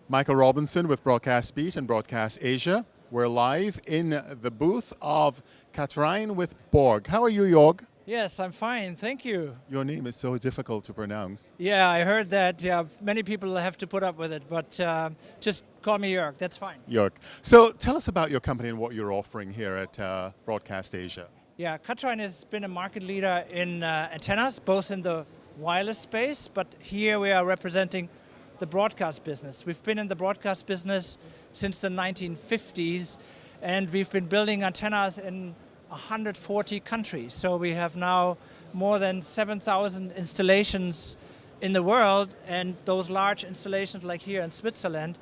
Michael Robinson with Broadcast Beat and Broadcast Asia. We're live in the booth of Kathrein with Borg. How are you, Joerg? Yes, I'm fine, thank you. Your name is so difficult to pronounce. Yeah, I heard that. Yeah, many people have to put up with it, but just call me Joerg, that's fine. Joerg. So tell us about your company and what you're offering here at Broadcast Asia. Yeah, Kathrein has been a market leader in antennas, both in the wireless space, but here we are representing the broadcast business. We've been in the broadcast business since the 1950s, and we've been building antennas in 140 countries. So we have now more than 7,000 installations in the world, and those large installations like here in Switzerland,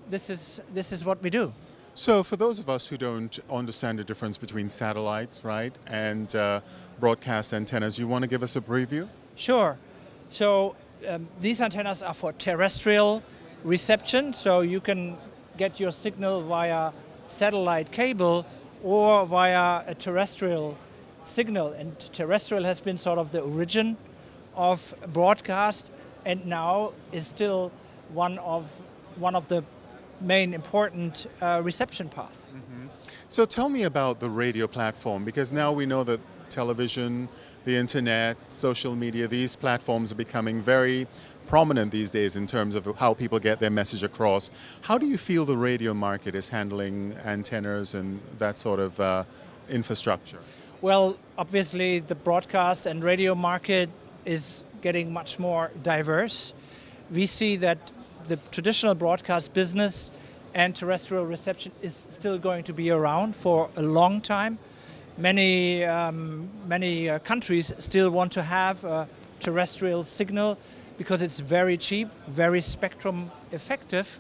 this is what we do. So for those of us who don't understand the difference between satellites, right, and broadcast antennas, you want to give us a preview? Sure. So these antennas are for terrestrial reception, so you can get your signal via satellite cable or via a terrestrial signal. And terrestrial has been sort of the origin of broadcast, and now is still one of the main important reception paths. Mm-hmm. So tell me about the radio platform, because now we know that television, the internet, social media, these platforms are becoming very prominent these days in terms of how people get their message across. How do you feel the radio market is handling antennas and that sort of infrastructure? Well, obviously the broadcast and radio market is getting much more diverse. We see that the traditional broadcast business and terrestrial reception is still going to be around for a long time. Many countries still want to have a terrestrial signal because it's very cheap, very spectrum effective,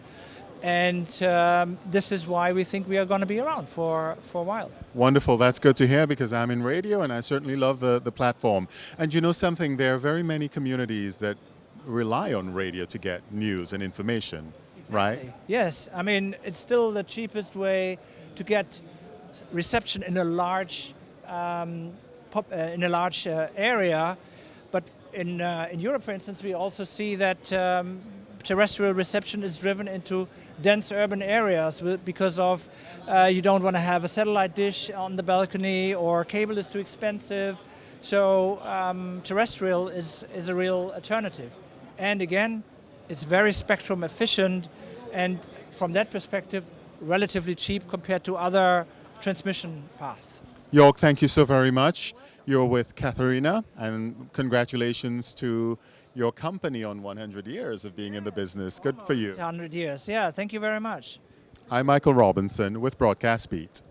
and this is why we think we are going to be around for a while. Wonderful, that's good to hear, because I'm in radio and I certainly love the platform. And you know something, there are very many communities that rely on radio to get news and information, exactly. Right? Yes, I mean, it's still the cheapest way to get reception in a large area, but in Europe, for instance, we also see that terrestrial reception is driven into dense urban areas because of you don't want to have a satellite dish on the balcony, or cable is too expensive. So terrestrial is a real alternative, and again, it's very spectrum efficient, and from that perspective, relatively cheap compared to other transmission path. Joerg, thank you so very much. You're with Kathrein, and congratulations to your company on 100 years of being in the business. Good for you. 100 years, yeah, thank you very much. I'm Michael Robinson with Broadcast Beat.